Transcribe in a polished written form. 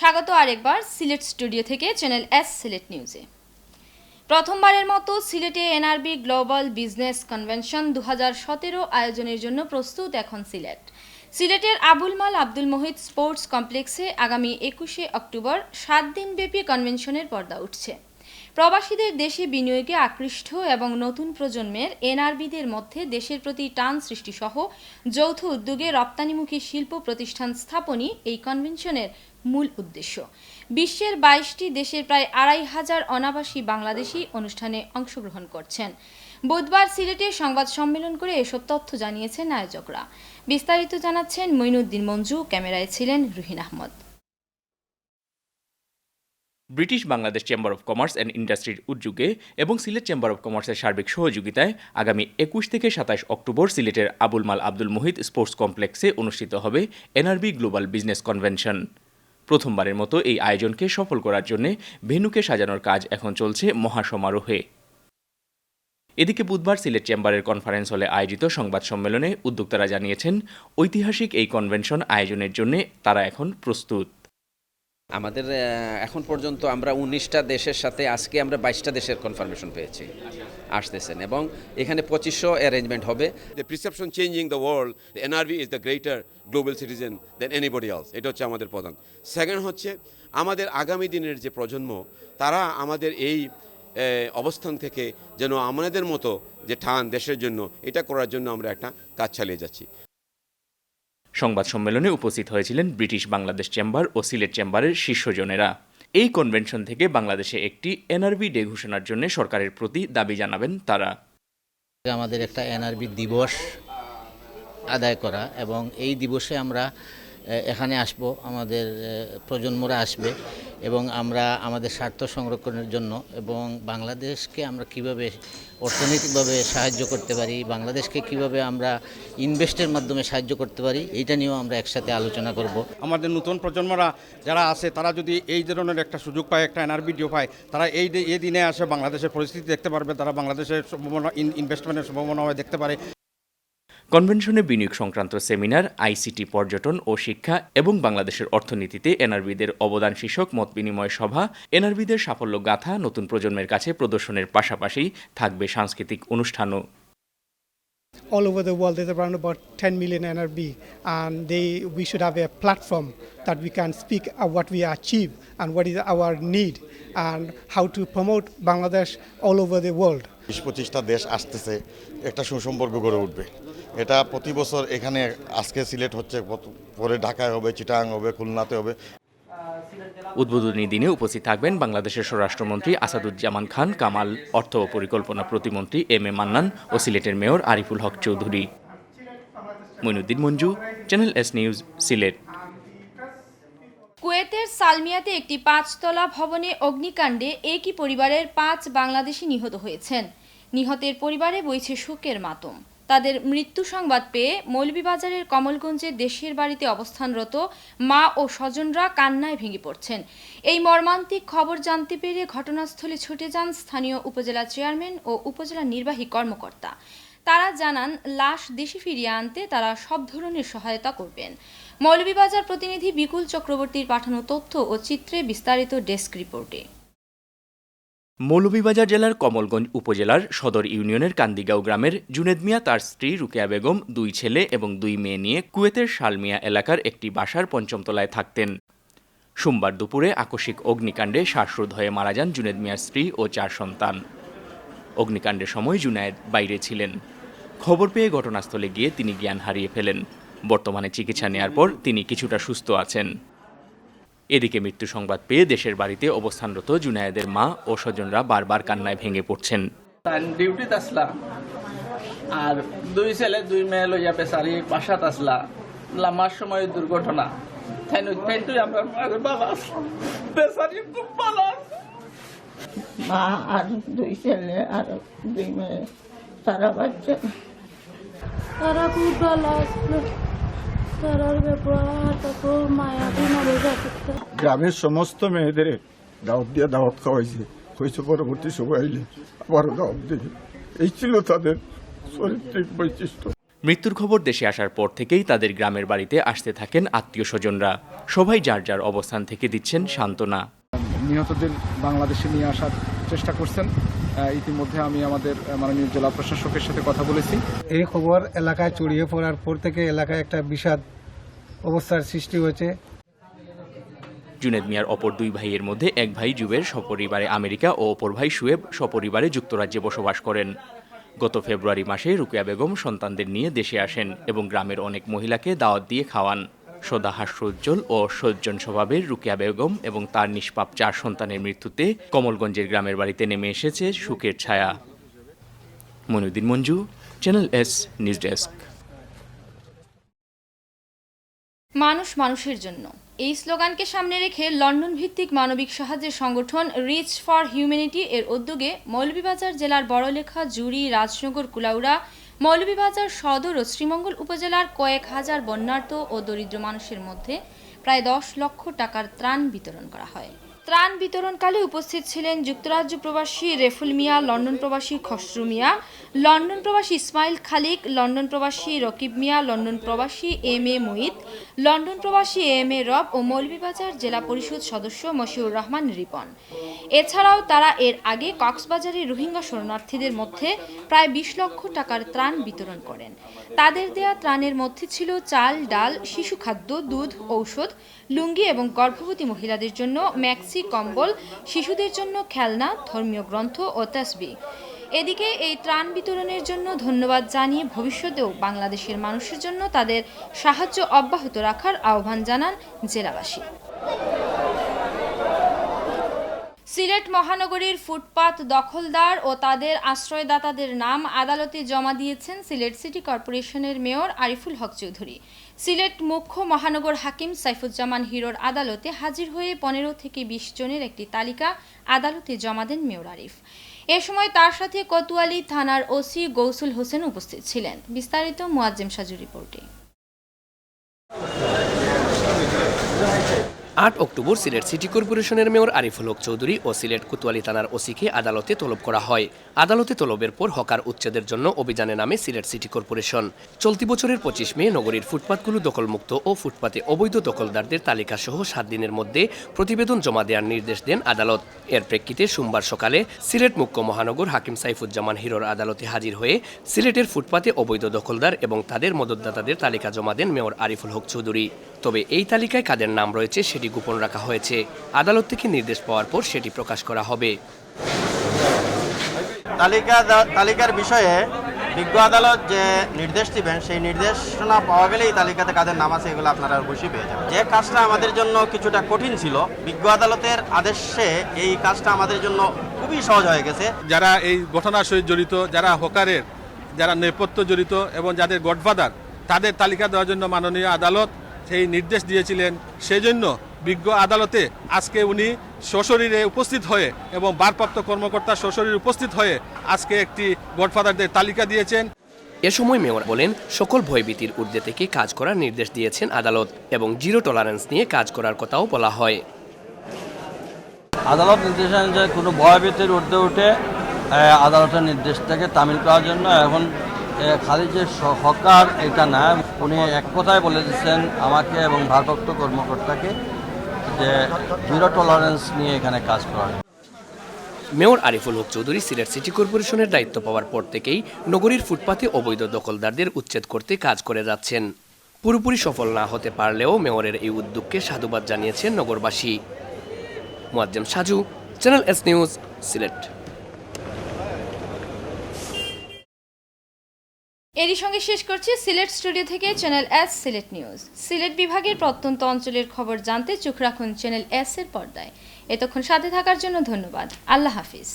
স্বাগত আরেকবার সিলেট স্টুডিও থেকে চ্যানেল এস সিলেট নিউজে। প্রথমবারের মতো সিলেটে এনআরবি গ্লোবাল বিজনেস কনভেনশন 2017 আয়োজনের জন্য প্রস্তুত এখন সিলেট। সিলেটের আবুল মাল আব্দুল মোহিত স্পোর্টস কমপ্লেক্সে আগামী 21শে অক্টোবর 7 দিনব্যাপী কনভেনশনের পর্দা উঠছে। প্রবাসীদের দেশে বিনিয়োগে আকৃষ্ট এবং নতুন প্রজন্মের এনআরবিদের মধ্যে দেশের প্রতি টান সৃষ্টিসহ যৌথ উদ্যোগে রপ্তানিমুখী শিল্প প্রতিষ্ঠান স্থাপনই এই কনভেনশনের মূল উদ্দেশ্য। বিশ্বের 22টি দেশের প্রায় 2500 অনাবাসী বাংলাদেশি অনুষ্ঠানে অংশগ্রহণ করছেন। বুধবার সিলেটে সংবাদ সম্মেলন করে এসব তথ্য জানিয়েছেন আয়োজকরা। বিস্তারিত জানাচ্ছেন মঈনুদ্দিন মঞ্জু, ক্যামেরায় ছিলেন Ruhin Ahmed. British Bangladesh chamber of commerce and ইন্ডাস্ট্রির উদ্যোগে এবং সিলেট চেম্বার অব কমার্সের সার্বিক সহযোগিতায় আগামী 21 থেকে 27 অক্টোবর সিলেটের আবুল মাল আব্দুল মোহিত স্পোর্টস কমপ্লেক্সে অনুষ্ঠিত হবে এনআরবি গ্লোবাল বিজনেস কনভেনশন। প্রথমবারের মতো এই আয়োজনকে সফল করার জন্য ভেন্যুকে সাজানোর কাজ এখন চলছে মহাসমারোহে। এদিকে বুধবার সিলেট চেম্বারের কনফারেন্স হলে আয়োজিত সংবাদ সম্মেলনে উদ্যোক্তারা জানিয়েছেন, ঐতিহাসিক এই কনভেনশন আয়োজনের জন্য তারা এখন প্রস্তুত। আমাদের এখন পর্যন্ত আমরা 19টা দেশের সাথে আজকে আমরা 22টা দেশের কনফার্মেশন পেয়েছি আসতেছেন, এবং এখানে 2500 অ্যারেঞ্জমেন্ট হবে। The perception changing the world, the NRV is the greater global citizen than anybody else. এটা হচ্ছে আমাদের প্রধান। সেকেন্ড হচ্ছে আমাদের আগামী দিনের যে প্রজন্ম, তারা আমাদের এই অবস্থান থেকে যেন আমাদের মতো যে ঠান দেশের জন্য এটা করার জন্য আমরা একটা কাজ চালিয়ে যাচ্ছি। সংবাদ সম্মেলনে উপস্থিত হয়েছিলেন ব্রিটিশ বাংলাদেশ চেম্বার ও সিলেট চেম্বারের শীর্ষজনেরা। এই কনভেনশন থেকে বাংলাদেশে একটি এনআরবি ডে ঘোষণার জন্য সরকারের প্রতি দাবি জানাবেন তারা। আমাদের একটা এনআরবি দিবস আদায় করা, এবং এই দিবসে আমরা এখানে আসব, আমাদের প্রজন্মরা আসবে, এবং আমরা আমাদের স্বার্থ সংরক্ষণের জন্য এবং বাংলাদেশকে আমরা কিভাবে অর্থনৈতিকভাবে সাহায্য করতে পারি, বাংলাদেশকে কিভাবে আমরা ইনভেস্টের মাধ্যমে সাহায্য করতে পারি, এইটা নিয়েও আমরা একসাথে আলোচনা করব। আমাদের নতুন প্রজন্মরা যারা আছে তারা যদি এই ধরনের একটা সুযোগ পায়, একটা এনআরবি ডিও পায়, তারা এই দিনে আসে বাংলাদেশের পরিস্থিতি দেখতে পারবে, তারা বাংলাদেশের সম্ভাবনা ইনভেস্টমেন্টের সম্ভাবনা দেখতে পারে। কনভেনশনে বিনিয়োগ সংক্রান্ত সেমিনার, আইসিটি, পর্যটন ও শিক্ষা এবং বাংলাদেশের অর্থনীতিতে এনআরবিদের অবদান শীর্ষক মত বিনিময় সভা, এনআরবিদের সাফল্য গাথা নতুন প্রজন্মের কাছে প্রদর্শনের পাশাপাশি থাকবে সাংস্কৃতিক অনুষ্ঠানও। All over the world, there's around about 10 million NRB, and we should have a platform that we can speak of what we achieve and what is our need and how to promote Bangladesh all over the world. 20-25টা দেশ আসতেছে, একটা সুসম্পর্ক গড়ে উঠবে। এটা প্রতি বছর এখানে আজকে সিলেট হচ্ছে, পরে ঢাকায় হবে, চিটাগাং হবে, খুলনাতে হবে। উদ্বোধনী দিনে উপস্থিত থাকবেন বাংলাদেশের স্বরাষ্ট্রমন্ত্রী আসাদুজ্জামান খান কামাল, অর্থ ও পরিকল্পনা প্রতিমন্ত্রী এম এ মান্নান ও সিলেটের mayor Ariful Haque Chowdhury. Moinuddin Manju, channel S news, Sylhet. কুয়েতের সালমিয়াতে একটি 5তলা ভবনে অগ্নিকাণ্ডে একই পরিবারের 5 বাংলাদেশি নিহত হয়েছেন। নিহতের পরিবারে বইছে শোকের মাতম। তাদের মৃত্যু সংবাদ পেয়ে মৌলভীবাজারের কমলগঞ্জে দেশের বাড়িতে অবস্থানরত মা ও স্বজনরা কান্নায় ভেঙে পড়ছেন। এই মর্মান্তিক খবর জানতে পেরে ঘটনাস্থলে ছুটে যান স্থানীয় উপজেলা চেয়ারম্যান ও উপজেলা নির্বাহী কর্মকর্তা। তারা জানান, লাশ দেশে ফিরিয়ে আনতে তারা সব ধরনের সহায়তা করবেন। মৌলভীবাজার প্রতিনিধি বিকুল চক্রবর্তীর পাঠানো তথ্য ও চিত্রে বিস্তারিত ডেস্ক রিপোর্টে। মৌলভীবাজার জেলার কমলগঞ্জ উপজেলার সদর ইউনিয়নের কান্দিগাঁও গ্রামের জুনেদ মিয়া তার স্ত্রী রুকেয়া বেগম, 2 ছেলে এবং 2 মেয়ে নিয়ে কুয়েতের শালমিয়া এলাকার একটি বাসার 5ম তলায় থাকতেন। সোমবার দুপুরে আকস্মিক অগ্নিকাণ্ডে শ্বাসরোধ হয়ে মারা যান জুনেদ মিয়ার স্ত্রী ও 4 সন্তান। অগ্নিকাণ্ডের সময় জুনায়েদ বাইরে ছিলেন। খবর পেয়ে ঘটনাস্থলে গিয়ে তিনি জ্ঞান হারিয়ে ফেলেন। বর্তমানে চিকিৎসা নেয়ার পর তিনি কিছুটা সুস্থ আছেন। এদিকে মৃত্যু সংবাদ পেয়ে দেশের বাড়িতে অবস্থানরত জুনায়েদের মা ও স্বজনরা বারবার কান্নায় ভেঙে পড়ছেন। ডিউটিতে আসলা আর 2 ছেলে 2 মেয়ে লইয়া পেশারি বাসাত আসলা, লামার সময় দুর্ঘটনা মা আর 2 ছেলে আর 2 মেয়ে, তারা বাচ্চা, তারা খুব ভালো আসলো। গ্রামের সমস্ত মেয়েদের দাওয়াত দিয়ে দাওয়াত খাওয়াইছে, হয়েছে পরবর্তী সময় আইলে আবারও দাওয়াত দেবে। এই ছিল তাদের চরিত্রিক বৈশিষ্ট্য। মৃত্যুর খবর দেশে আসার পর থেকেই তাদের গ্রামের বাড়িতে আসতে থাকেন আত্মীয় স্বজনরা। সবাই যার যার অবস্থান থেকে দিচ্ছেন সান্ত্বনা। নিহতদের বাংলাদেশে নিয়ে আসার চেষ্টা করছেন। ইতিমধ্যে আমি আমাদের মাননীয় জেলা প্রশাসকের সাথে কথা বলেছি। এই খবর এলাকায় ছড়িয়ে পড়ার পর থেকে এলাকায় একটা বিষাদ অবস্থার সৃষ্টি হয়েছে। জুনেদ মিয়ার অপর দুই ভাইয়ের মধ্যে এক ভাই জুবের সপরিবারে আমেরিকা ও অপর ভাই শুয়েব সপরিবারে যুক্তরাজ্যে বসবাস করেন। গত ফেব্রুয়ারি মাসে রুকিয়া বেগম সন্তানদের নিয়ে দেশে আসেন এবং গ্রামের অনেক মহিলাকে দাওয়াত দিয়ে খাওয়ান। সদা হাস্যোজ্জ্বল ও সজ্জন স্বভাবের রুকিয়া বেগম এবং তার নিষ্পাপ 4 সন্তানের মৃত্যুতে কমলগঞ্জের গ্রামের বাড়িতে নেমে এসেছে শোকের ছায়া। Moinuddin Manju, channel S news desk. মানুষ মানুষের জন্য এই স্লোগানকে সামনে রেখে লন্ডন ভিত্তিক মানবিক সাহায্যের সংগঠন রিচ ফর হিউম্যানিটি এর উদ্যোগে মৌলভীবাজার জেলার বড়লেখা, জুড়ি, রাজনগর, কুলাউড়া, মৌলভীবাজার সদর ও শ্রীমঙ্গল উপজেলার কয়েক হাজার বন্যার্ত ও দরিদ্র মানুষের মধ্যে প্রায় 10 লক্ষ টাকার ত্রাণ বিতরণ করা হয়। ত্রাণ বিতরণকালে উপস্থিত ছিলেন যুক্তরাজ্য প্রবাসী রেফুল মিয়া, লন্ডন প্রবাসী খসরু মিয়া, লন্ডন প্রবাসী ইসমাইল খালিক, লন্ডন প্রবাসী রকিব মিয়া, লন্ডন প্রবাসী এম এ মুহিত, লন্ডন প্রবাসী এম এ রব ও মৌলভীবাজার জেলা পরিষদ সদস্য মশিউর রহমান রিপন। এছাড়াও তারা এর আগে কক্সবাজারে রোহিঙ্গা শরণার্থীদের মধ্যে প্রায় 20 লক্ষ টাকার ত্রাণ বিতরণ করেন। তাদের দেয়া ত্রাণের মধ্যে ছিল চাল, ডাল, শিশু খাদ্য, দুধ, ঔষধ, লুঙ্গি এবং গর্ভবতী মহিলাদের জন্য ম্যাক্সি কম্বল, শিশুদের জন্য খেলনা, ধর্মীয় গ্রন্থ ও তাসবিহ। এদিকে এই ত্রাণ বিতরণের জন্য ধন্যবাদ জানিয়ে ভবিষ্যতেও বাংলাদেশের মানুষের জন্য তাদের সাহায্য অব্যাহত রাখার আহ্বান জানান জেলাবাসী। সিলেট মহানগরীর ফুটপাত দখলদার ও তাদের আশ্রয়দাতাদের নাম আদালতে জমা দিয়েছেন সিলেট সিটি কর্পোরেশনের মেয়র আরিফুল হক চৌধুরী। সিলেট মুখ্য মহানগর হাকিম সাইফুজ্জামান হিরোর আদালতে হাজির হয়ে 15 থেকে 20 জনের একটি তালিকা আদালতে জমা দেন মেয়র আরিফ। এ সময় তার সাথে কোতোয়ালি থানার ওসি গৌসুল হোসেন উপস্থিত ছিলেন। বিস্তারিত মুয়াজ্জেম সাজু রিপোর্টে। 8 অক্টোবর সিলেট সিটি কর্পোরেশনের মেয়র আরিফুল হক চৌধুরী ও সিলেট কোতোয়ালি থানার ওসিকে আদালতে তলব করা হয়। আদালতে তলবের পর হকার উচ্ছেদের জন্য অভিযানে নামে সিলেট সিটি কর্পোরেশন। চলতি বছরের 25 মে নগরীর ফুটপাতগুলো দখলমুক্ত ও ফুটপাতে অবৈধ দখলদারদের তালিকা সহ 7 দিনের মধ্যে প্রতিবেদন জমা দেওয়ার নির্দেশ দেন আদালত। এর প্রেক্ষিতে সোমবার সকালে সিলেট মুখ্য মহানগর হাকিম সাইফুজ্জামান হিরোর আদালতে হাজির হয়ে সিলেটের ফুটপাতে অবৈধ দখলদার এবং তাদের মদতদাতাদের তালিকা জমা দেন মেয়র আরিফুল হক চৌধুরী। তবে এই তালিকায় কাদের নাম রয়েছে সেটি গোপন রাখা হয়েছে। আদালত থেকে নির্দেশ পাওয়ার পর সেটি প্রকাশ করা হবে। তালিকার বিষয়ে বিজ্ঞ আদালত যে নির্দেশ দিবেন সেই নির্দেশনা পাওয়া গেলে এই তালিকাতে কাদের নাম আছে এগুলো আপনারা অবশ্যই পেয়ে যাবেন। যে কাজটা আমাদের জন্য কিছুটা কঠিন ছিল, বিজ্ঞ আদালতের আদেশে এই কাজটা আমাদের জন্য খুবই সহজ হয়ে গেছে। যারা এই ঘটনার সহিত জড়িত, যারা হকারের, যারা নেপথ্য জড়িত এবং যাদের গডফাদার, তাদের তালিকা দেওয়ার জন্য মাননীয় আদালত সেই নির্দেশ দিয়েছিলেন। সেজন্য বিজ্ঞ আদালতে আজকে উনি সশরীরে উপস্থিত হয়ে এবং ভারপ্রাপ্ত কর্মকর্তা সশরীরে উপস্থিত হয়ে আজকে একটি গডফাদারদের তালিকা দিয়েছেন। এ সময় মেয়র বলেন, সকল ভয়ভীতির ঊর্ধ্বে থেকে কাজ করার নির্দেশ দিয়েছেন আদালত এবং জিরো টলারেন্স নিয়ে কাজ করার কথাও বলা হয়। আদালত নির্দেশ অনুযায়ী কোনো ভয়ভীতির ঊর্ধ্বে উঠে আদালতের নির্দেশটাকে তামিল করার জন্য এখন খালি যে হকার এটা না, উনি এক কথায় বলে দিচ্ছেন আমাকে এবং ভারপ্রাপ্ত কর্মকর্তাকে যে জিরো টলারেন্স নিয়ে এখানে কাজ করা। মেয়র আরিফুল হক চৌধুরী সিলেট সিটি কর্পোরেশনের দায়িত্ব পাওয়ার পর থেকেই নগরীর ফুটপাতে অবৈধ দখলদারদের উচ্ছেদ করতে কাজ করে যাচ্ছেন। পুরোপুরি সফল না হতে পারলেও মেয়রের এই উদ্যোগকে সাধুবাদ জানিয়েছেন নগরবাসী। Muazzem Saju, channel S news, Sylhet. এরই সঙ্গে শেষ করছি সিলেট স্টুডিও থেকে channel S Sylhet news. Sylhet বিভাগের প্রত্যন্ত অঞ্চলের খবর জানতে চোখ রাখুন চ্যানেল এস এর পর্দায়। এতক্ষণ সাথে থাকার জন্য ধন্যবাদ। আল্লাহ হাফিজ।